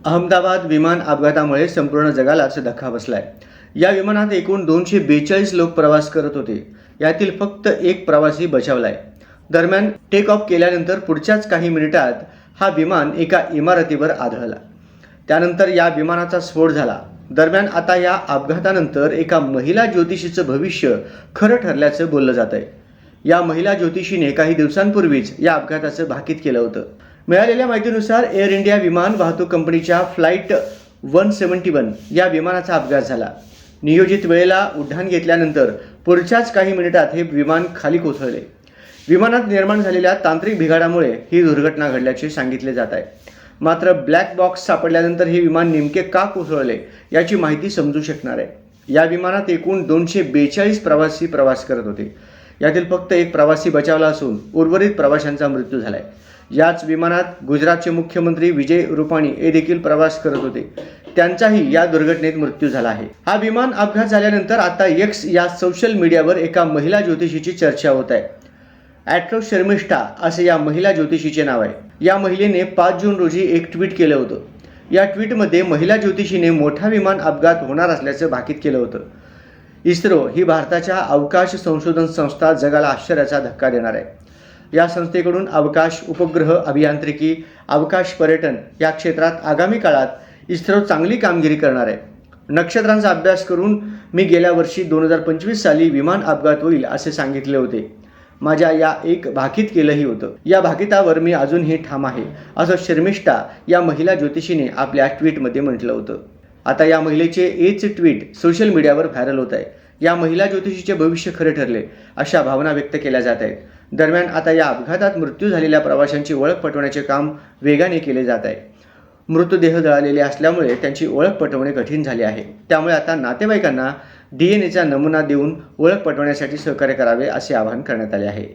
अहमदाबाद विमान अपघातामुळे संपूर्ण जगालाच धक्का बसलाय. या विमानात एकूण 242 लोक प्रवास करत होते. यातील फक्त एक प्रवासी बचावलाय. दरम्यान टेक ऑफ केल्यानंतर पुढच्याच काही मिनिटात हा विमान एका इमारतीवर आदळला. त्यानंतर या विमानाचा स्फोट झाला. दरम्यान आता या अपघातानंतर एका महिला ज्योतिषीचं भविष्य खरं ठरल्याचं बोललं जात आहे. या महिला ज्योतिषीने काही दिवसांपूर्वीच या अपघाताचं भाकीत केलं होतं. मिळालेल्या माहितीनुसार एअर इंडिया विमान वाहतूक कंपनीच्या फ्लाईट 171 या विमानाचा अपघात झाला. नियोजित वेळेला उड्डाण घेतल्यानंतर पुढच्याच काही मिनिटात हे विमान खाली कोसळले. विमानात निर्माण झालेल्या तांत्रिक बिघाडामुळे ही दुर्घटना घडल्याचे सांगितले जात आहे. मात्र ब्लॅक बॉक्स सापडल्यानंतर हे विमान नेमके का कोसळले याची माहिती समजू शकणार आहे. या विमानात एकूण 242 प्रवासी प्रवास करत होते. यातील फक्त एक प्रवासी बचावला असून उर्वरित प्रवाशांचा मृत्यू झालाय. याच विमानात गुजरातचे मुख्यमंत्री विजय रुपाणी हे देखील प्रवास करत होते. त्यांचाही या दुर्घटनेत मृत्यू झाला आहे. हा विमान अपघात झाल्यानंतर आता एक्स या सोशल मीडियावर एका महिला ज्योतिषीची चर्चा होत आहे. ॲट्रो शर्मिष्ठा असे या महिला ज्योतिषीचे नाव आहे. या महिलेने 5 जून रोजी एक ट्विट केलं होतं. या ट्विटमध्ये महिला ज्योतिषीने मोठा विमान अपघात होणार असल्याचं भाकीत केलं होतं. इस्रो ही भारताच्या अवकाश संशोधन संस्था जगाला आश्चर्याचा धक्का देणार आहे. या संस्थेकडून अवकाश, उपग्रह अभियांत्रिकी, अवकाश पर्यटन या क्षेत्रात आगामी काळात इस्रो चांगली कामगिरी करणार आहे. नक्षत्रांचा अभ्यास करून मी गेल्या वर्षी 2025 साली विमान अपघात होईल असे सांगितले होते. माझ्या या एक भाकीत केलंही होतं. या भाकितावर मी अजूनही ठाम आहे असं शर्मिष्ठा या महिला ज्योतिषीने आपल्या ट्विटमध्ये म्हटलं होतं. आता या महिलेचे हेच ट्विट सोशल मीडियावर व्हायरल होत आहे. या महिला ज्योतिषीचे भविष्य खरे ठरले अशा भावना व्यक्त केल्या जात आहेत. दरम्यान आता या अपघातात मृत्यू झालेल्या प्रवाशांची ओळख पटवण्याचे काम वेगाने केले जात आहे. मृतदेह जळालेले असल्यामुळे त्यांची ओळख पटवणे कठीण झाले आहे. त्यामुळे आता नातेवाईकांना DNA चा नमुना देऊन ओळख पटवण्यासाठी सहकार्य करावे असे आवाहन करण्यात आले आहे.